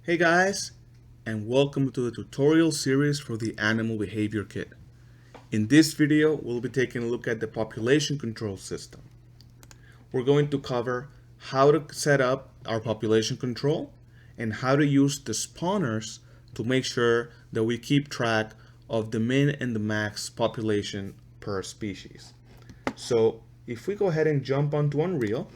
Hey guys, and welcome to the tutorial series for the Animal Behavior Kit. In this video, we'll be taking a look at the population control system. We're going to cover how to set up our population control and how to use the spawners to make sure that we keep track of the min and the max population per species. So if we go ahead and jump onto Unreal,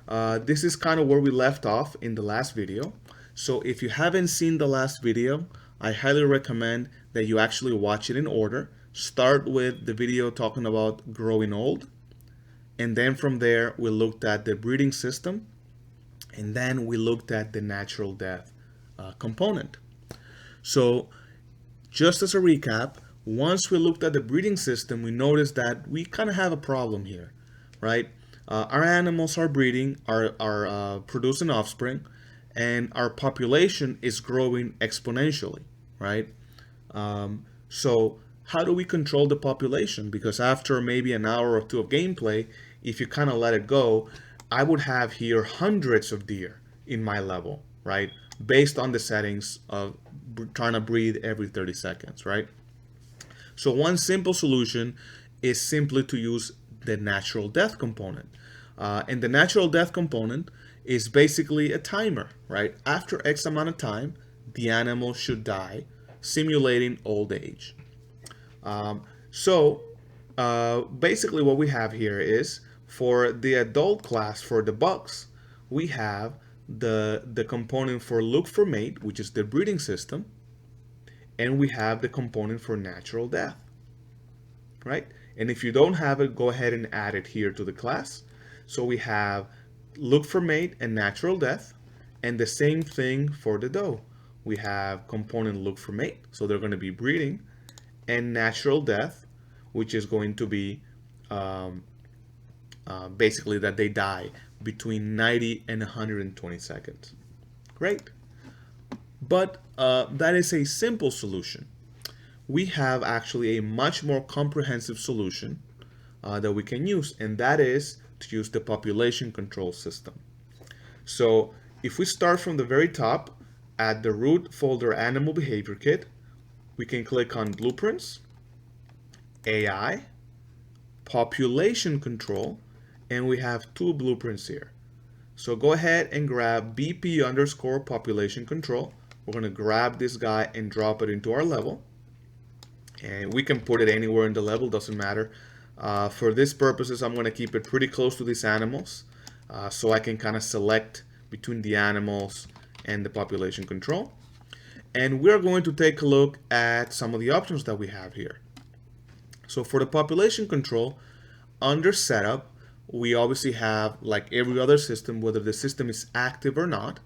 this is kind of where we left off in the last video. So if you haven't seen the last video, I highly recommend that you actually watch it in order. Start with the video talking about growing old, and then from there we looked at the breeding system, and then we looked at the natural death component. So just as a recap, once we looked at the breeding system, we noticed that we kind of have a problem here, right? Our animals are breeding, are producing offspring, and our population is growing exponentially, right? So how do we control the population? Because after maybe an hour or two of gameplay, if you kind of let it go, I would have here hundreds of deer in my level, right? Based on the settings of trying to breed every 30 seconds, right? So one simple solution is simply to use the natural death component. And the natural death component is basically a timer, right? After X amount of time, the animal should die, simulating old age. Basically what we have here is for the adult class, for the bucks, we have the component for look for mate, which is the breeding system, and we have the component for natural death, right? And if you don't have it, go ahead and add it here to the class. So we have look for mate and natural death, and the same thing for the doe. We have component look for mate, so they're going to be breeding, and natural death, which is going to be basically that they die between 90 and 120 seconds. Great. But that is a simple solution. We have actually a much more comprehensive solution that we can use, and that is to use the population control system. So if we start from the very top at the root folder Animal Behavior Kit, we can click on Blueprints, AI, Population Control, and we have two blueprints here. So go ahead and grab BP underscore population control. We're going to grab this guy and drop it into our level. And we can put it anywhere in the level, doesn't matter. For these purposes, I'm going to keep it pretty close to these animals so I can kind of select between the animals and the population control. And we're going to take a look at some of the options that we have here. So for the population control, under setup, we obviously have, like every other system, whether the system is active or not.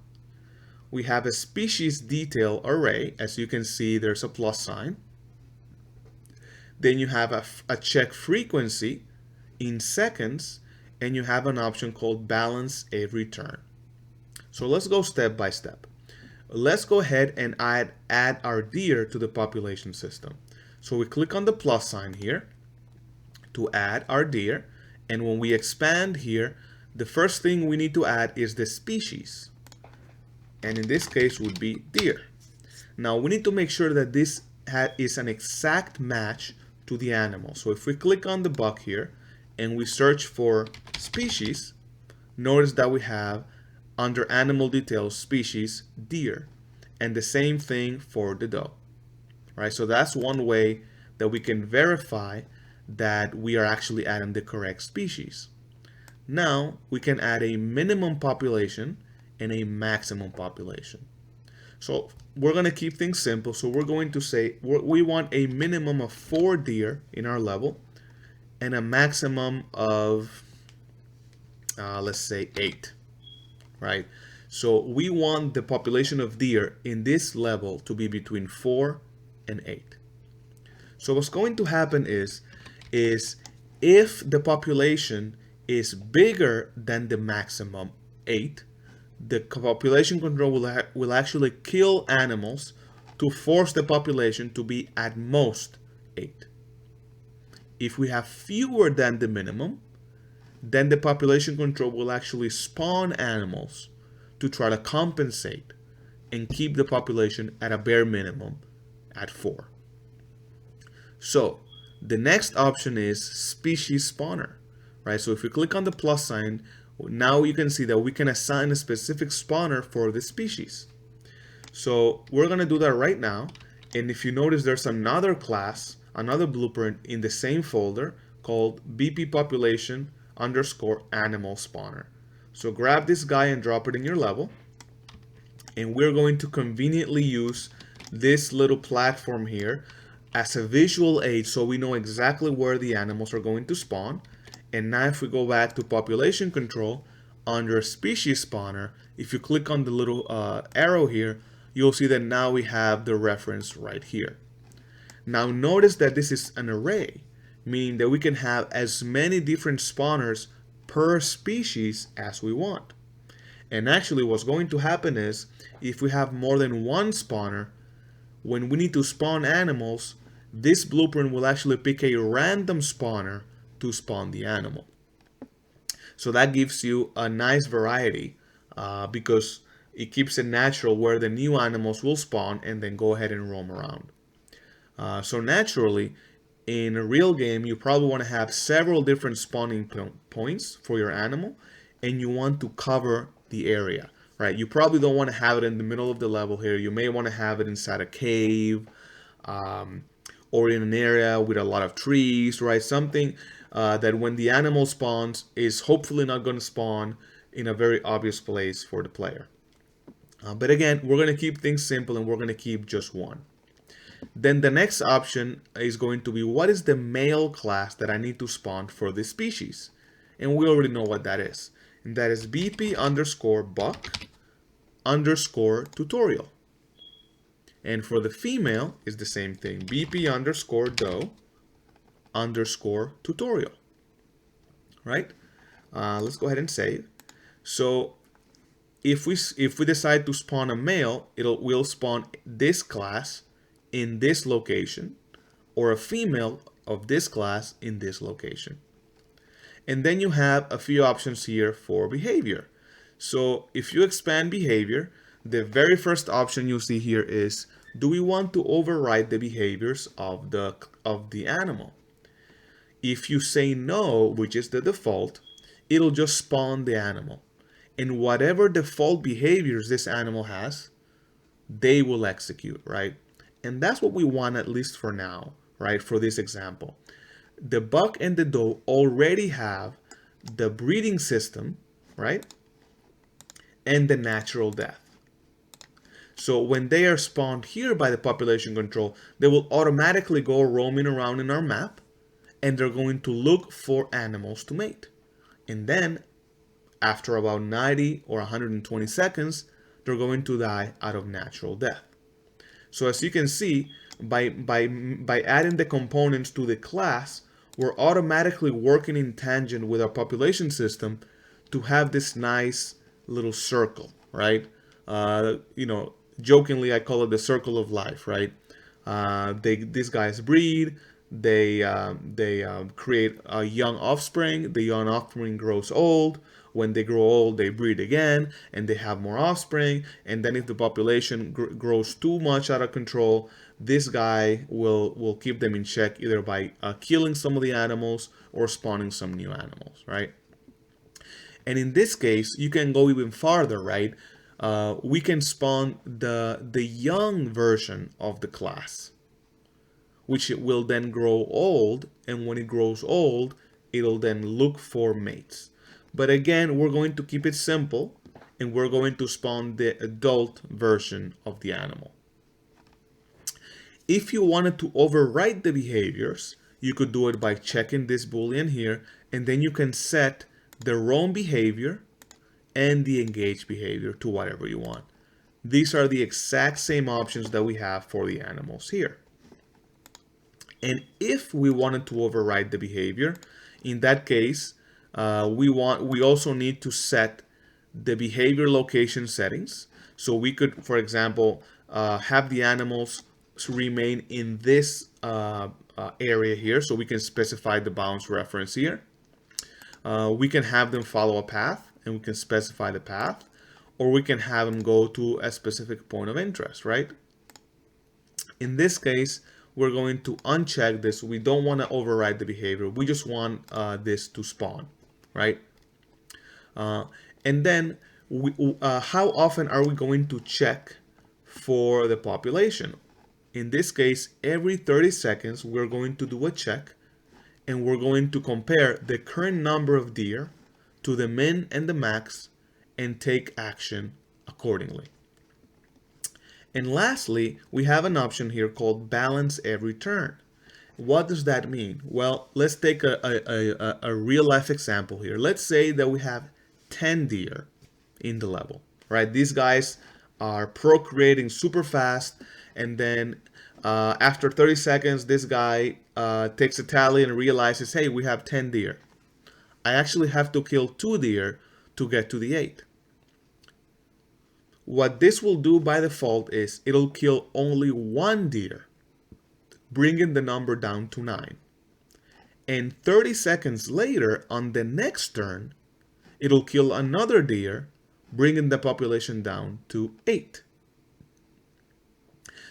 We have a species detail array. As you can see, there's a plus sign. Then you have a check frequency in seconds, and you have an option called balance every turn. So let's go step by step. Let's go ahead and add our deer to the population system. So we click on the plus sign here to add our deer, and when we expand here, the first thing we need to add is the species, and in this case would be deer. Now we need to make sure that this is an exact match to the animal. So if we click on the buck here and we search for species, notice that we have under animal details species deer, and the same thing for the doe, right? So that's one way that we can verify that we are actually adding the correct species. Now we can add a minimum population and a maximum population. So we're going to keep things simple. So we're going to say we want a minimum of 4 deer in our level and a maximum of, let's say 8, right? So we want the population of deer in this level to be between 4 and 8. So what's going to happen is if the population is bigger than the maximum 8, the population control will actually kill animals to force the population to be at most 8. If we have fewer than the minimum, then the population control will actually spawn animals to try to compensate and keep the population at a bare minimum at 4. So the next option is species spawner, right? So if we click on the plus sign, now you can see that we can assign a specific spawner for the species. So we're gonna do that right now. And if you notice, there's another class, another blueprint in the same folder called BP population underscore animal spawner. So grab this guy and drop it in your level. And we're going to conveniently use this little platform here as a visual aid so we know exactly where the animals are going to spawn. And now if we go back to population control under species spawner, if you click on the little arrow here, you'll see that now we have the reference right here. Now notice that this is an array, meaning that we can have as many different spawners per species as we want. And actually what's going to happen is, if we have more than one spawner, when we need to spawn animals, this blueprint will actually pick a random spawner to spawn the animal. So that gives you a nice variety because it keeps it natural where the new animals will spawn and then go ahead and roam around. So naturally, in a real game, you probably want to have several different spawning points for your animal, and you want to cover the area, right? You probably don't want to have it in the middle of the level here. You may want to have it inside a cave or in an area with a lot of trees, right? Something that when the animal spawns is hopefully not going to spawn in a very obvious place for the player. But again, we're going to keep things simple and we're going to keep just one. Then the next option is going to be, what is the male class that I need to spawn for this species? And we already know what that is. And that is BP underscore buck underscore tutorial. And for the female is the same thing, BP underscore doe underscore tutorial. Right? Let's go ahead and save. So if we decide to spawn a male, we'll spawn this class in this location, or a female of this class in this location. And then you have a few options here for behavior. So if you expand behavior, the very first option you see here is, do we want to override the behaviors of the animal? If you say no, which is the default, it'll just spawn the animal. And whatever default behaviors this animal has, they will execute, right? And that's what we want, at least for now, right? For this example. The buck and the doe already have the breeding system, right? And the natural death. So when they are spawned here by the population control, they will automatically go roaming around in our map, and they're going to look for animals to mate. And then after about 90 or 120 seconds, they're going to die out of natural death. So as you can see, by adding the components to the class, we're automatically working in tangent with our population system to have this nice little circle, right? Jokingly, I call it the circle of life, right? These guys breed, they create a young offspring, the young offspring grows old. When they grow old, they breed again, and they have more offspring. And then if the population grows too much out of control, this guy will keep them in check, either by killing some of the animals or spawning some new animals, right? And in this case, you can go even farther, right? We can spawn the young version of the class, which it will then grow old, and when it grows old, it'll then look for mates. But again, we're going to keep it simple, and we're going to spawn the adult version of the animal. If you wanted to overwrite the behaviors, you could do it by checking this boolean here, and then you can set the roam behavior and the engage behavior to whatever you want. These are the exact same options that we have for the animals here. And if we wanted to override the behavior, in that case, we also need to set the behavior location settings. So we could, for example, have the animals remain in this area here, so we can specify the bounds reference here. We can have them follow a path, and we can specify the path, or we can have them go to a specific point of interest, right? In this case, we're going to uncheck this. We don't want to override the behavior. We just want this to spawn, right? Uh, and then how often are we going to check for the population? In this case, every 30 seconds, we're going to do a check, and we're going to compare the current number of deer to the min and the max and take action accordingly. And lastly, we have an option here called balance every turn. What does that mean? Well, let's take a real life example here. Let's say that we have 10 deer in the level, right? These guys are procreating super fast, and then after 30 seconds, this guy takes a tally and realizes, hey, we have 10 deer. I actually have to kill 2 deer to get to the 8. What this will do by default is it'll kill only 1 deer, bringing the number down to 9. And 30 seconds later, on the next turn, it'll kill another deer, bringing the population down to 8.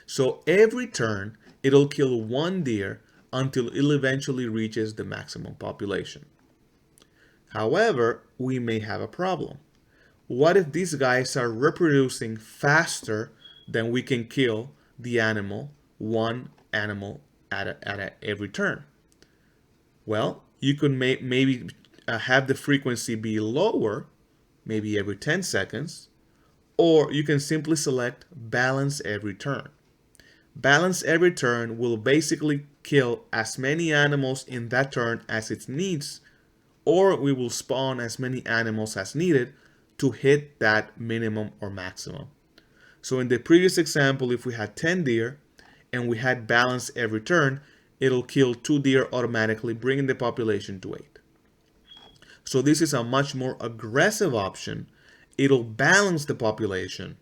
So every turn, it'll kill 1 deer until it eventually reaches the maximum population. However, we may have a problem. What if these guys are reproducing faster than we can kill the animal, one animal at every turn? Well, you could maybe have the frequency be lower, maybe every 10 seconds, or you can simply select balance every turn. Balance every turn will basically kill as many animals in that turn as it needs, or we will spawn as many animals as needed to hit that minimum or maximum. So in the previous example, if we had 10 deer and we had balance every turn, it'll kill 2 deer automatically, bringing the population to 8. So this is a much more aggressive option. It'll balance the population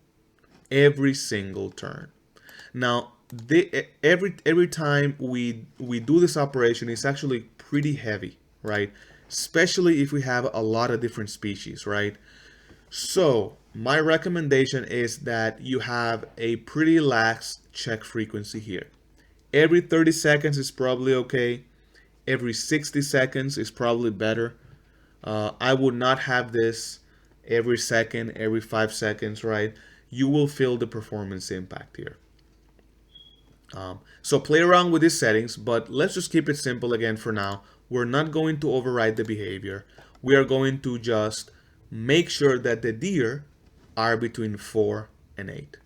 every single turn. Now, every time we do this operation, it's actually pretty heavy, right? Especially if we have a lot of different species, right? So my recommendation is that you have a pretty lax check frequency here. Every 30 seconds is probably okay. Every 60 seconds is probably better. I would not have this every second, every 5 seconds, right? You will feel the performance impact here. So play around with these settings, but let's just keep it simple again for now. We're not going to override the behavior. We are going to just make sure that the deer are between 4 and 8.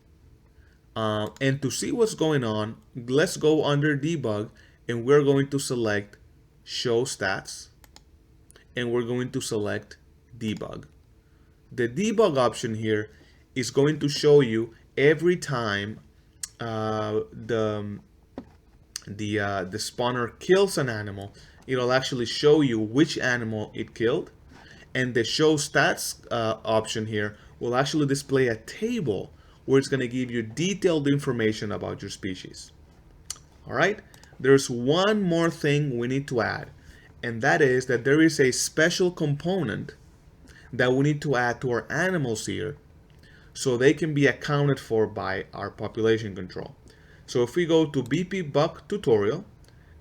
And to see what's going on, let's go under debug, and we're going to select show stats, and we're going to select debug. The debug option here is going to show you every time the spawner kills an animal, it'll actually show you which animal it killed, and the show stats option here will actually display a table where it's going to give you detailed information about your species. All right, there's one more thing we need to add, and that is that there is a special component that we need to add to our animals here so they can be accounted for by our population control. So if we go to BP Buck tutorial,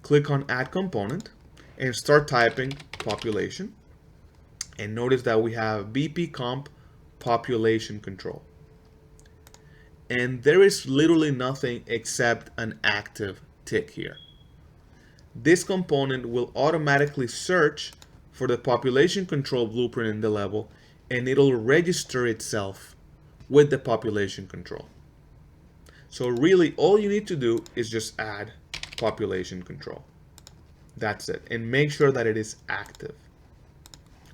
click on add component and start typing population, and notice that we have BP comp population control. And there is literally nothing except an active tick here. This component will automatically search for the population control blueprint in the level, and it'll register itself with the population control. So really all you need to do is just add population control. That's it. And make sure that it is active.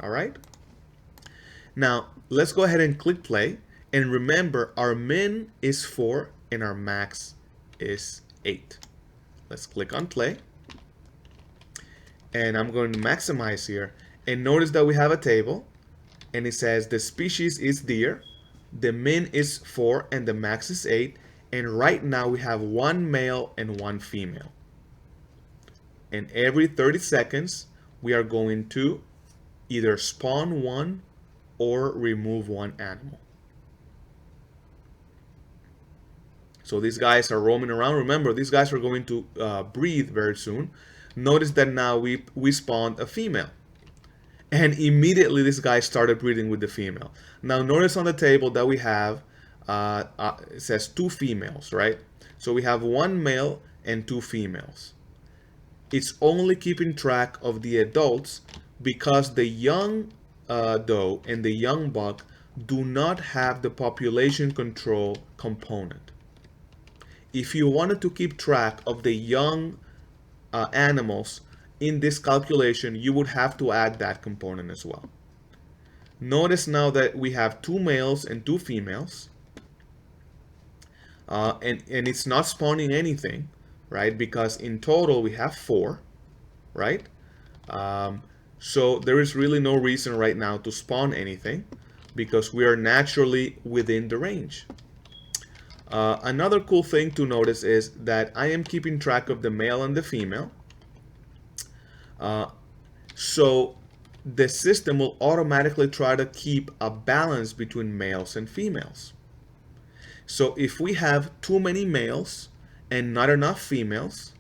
All right. Now let's go ahead and click play. And remember, our min is 4 and our max is 8. Let's click on play. And I'm going to maximize here. And notice that we have a table. And it says the species is deer. The min is 4 and the max is 8. And right now we have 1 male and 1 female. And every 30 seconds, we are going to either spawn 1 or remove 1 animal. So these guys are roaming around. Remember, these guys are going to breed very soon. Notice that now we spawned a female. And immediately this guy started breeding with the female. Now notice on the table that we have, it says 2 females, right? So we have 1 male and 2 females. It's only keeping track of the adults because the young doe and the young buck do not have the population control component. If you wanted to keep track of the young animals in this calculation, you would have to add that component as well. Notice now that we have 2 males and 2 females, and it's not spawning anything, right? Because in total we have 4, right? So there is really no reason right now to spawn anything because we are naturally within the range. Another cool thing to notice is that I am keeping track of the male and the female. So the system will automatically try to keep a balance between males and females. So if we have too many males and not enough females,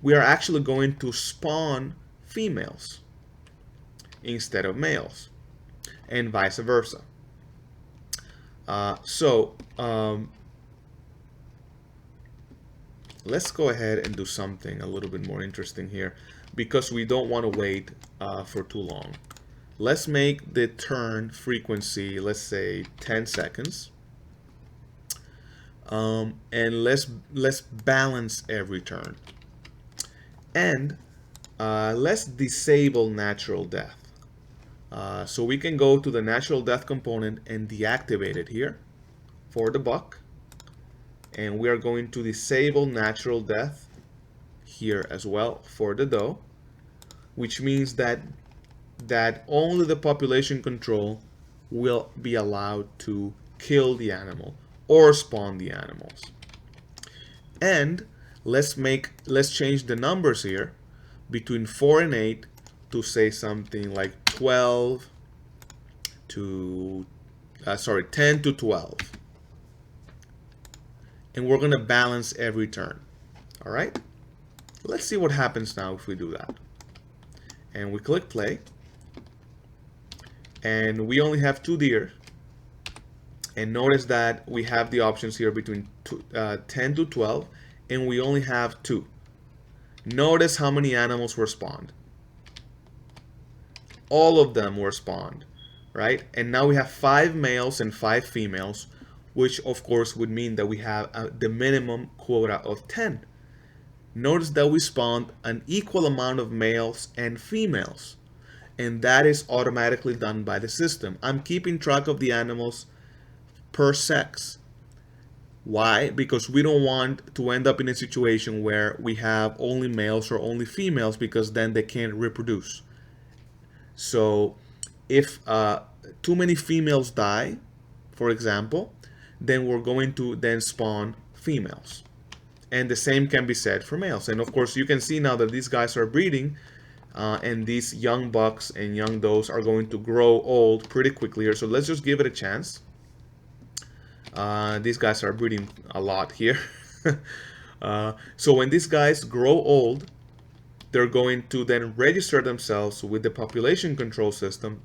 we are actually going to spawn females instead of males, and vice versa. Let's go ahead and do something a little bit more interesting here because we don't want to wait for too long. Let's make the turn frequency, let's say 10 seconds. And let's balance every turn. And let's disable natural death. So we can go to the natural death component and deactivate it here for the buck. And we are going to disable natural death here as well for the doe, which means that only the population control will be allowed to kill the animal or spawn the animals. And let's change the numbers here between 4 and 8 to say something like 12 to 10 to 12. And we're going to balance every turn. All right? Let's see what happens now if we do that. And we click play. And we only have 2 deer. And notice that we have the options here between 10 to 12, and we only have 2. Notice how many animals were spawned. All of them were spawned, right? And now we have 5 males and 5 females, which of course would mean that we have the minimum quota of 10. Notice that we spawned an equal amount of males and females, and that is automatically done by the system. I'm keeping track of the animals per sex. Why? Because we don't want to end up in a situation where we have only males or only females, because then they can't reproduce. So if too many females die, for example, then we're going to then spawn females. And the same can be said for males. And of course you can see now that these guys are breeding, and these young bucks and young does are going to grow old pretty quickly here. So let's just give it a chance. These guys are breeding a lot here. So when these guys grow old, they're going to then register themselves with the population control system,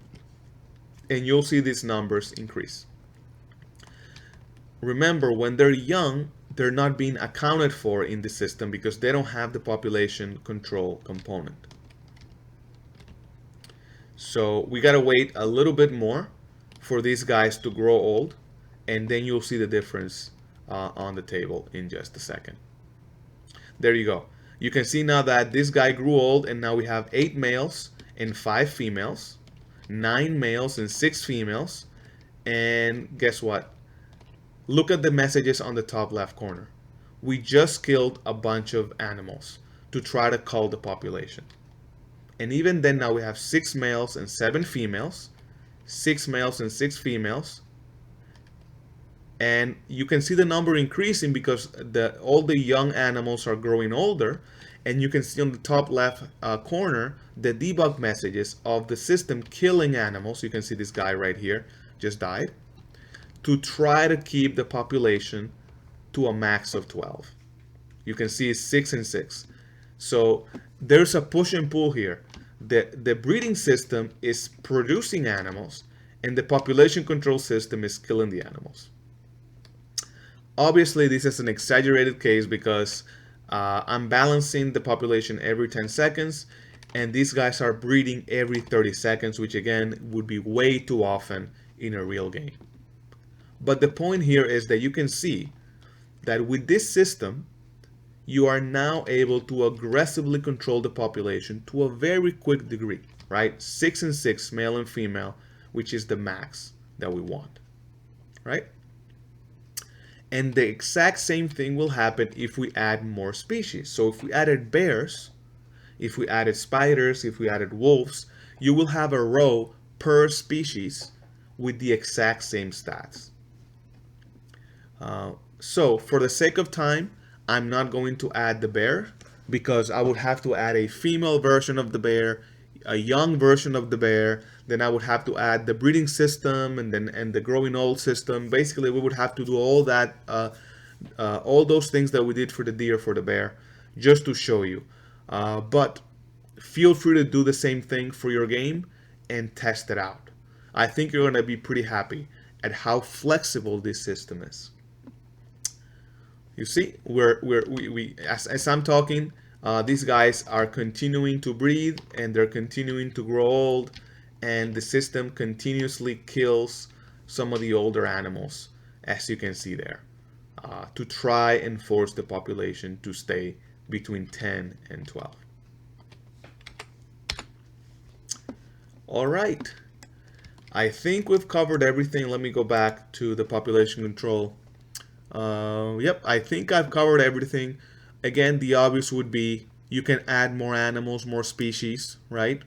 and you'll see these numbers increase. Remember, when they're young, they're not being accounted for in the system because they don't have the population control component. So we gotta wait a little bit more for these guys to grow old, and then you'll see the difference on the table in just a second. There you go. You can see now that this guy grew old, and now we have 8 males and 5 females, 9 males and 6 females, and guess what? Look at the messages on the top left corner. We just killed a bunch of animals to try to cull the population. And even then, now we have 6 males and 7 females, 6 males and 6 females. And you can see the number increasing because all the young animals are growing older. And you can see on the top left corner the debug messages of the system killing animals. You can see this guy right here just died, to try to keep the population to a max of 12. You can see it's 6 and 6. So there's a push and pull here. The breeding system is producing animals, and the population control system is killing the animals. Obviously, this is an exaggerated case because I'm balancing the population every 10 seconds, and these guys are breeding every 30 seconds, which again would be way too often in a real game. But the point here is that you can see that with this system, you are now able to aggressively control the population to a very quick degree, right? 6 and 6, male and female, which is the max that we want, right? And the exact same thing will happen if we add more species. So if we added bears, if we added spiders, if we added wolves, you will have a row per species with the exact same stats. So for the sake of time, I'm not going to add the bear because I would have to add a female version of the bear, a young version of the bear, then I would have to add the breeding system and the growing old system. Basically, we would have to do all that, all those things that we did for the deer for the bear, just to show you. But feel free to do the same thing for your game and test it out. I think you're going to be pretty happy at how flexible this system is. You see, as I'm talking, these guys are continuing to breed and they're continuing to grow old, and the system continuously kills some of the older animals, as you can see there, to try and force the population to stay between 10 and 12. All right, I think we've covered everything. Let me go back to the population control. Yep, I think I've covered everything. Again, the obvious would be you can add more animals, more species, right?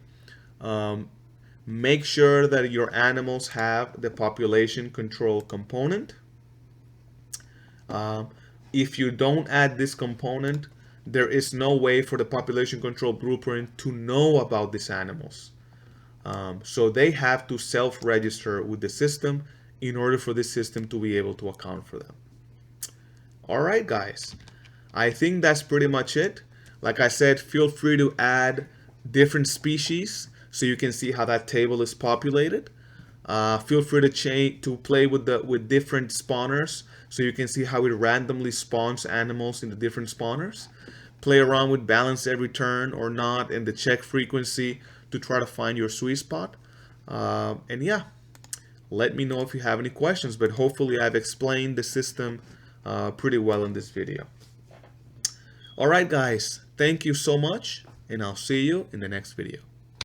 Make sure that your animals have the population control component. If you don't add this component, there is no way for the population control blueprint to know about these animals. So they have to self-register with the system in order for the system to be able to account for them. Alright guys, I think that's pretty much it. Like I said, feel free to add different species so you can see how that table is populated. Feel free to play with different spawners so you can see how it randomly spawns animals in the different spawners. Play around with balance every turn or not, and the check frequency to try to find your sweet spot. And yeah, let me know if you have any questions, but hopefully I've explained the system pretty well in this video. Alright guys, thank you so much, and I'll see you in the next video.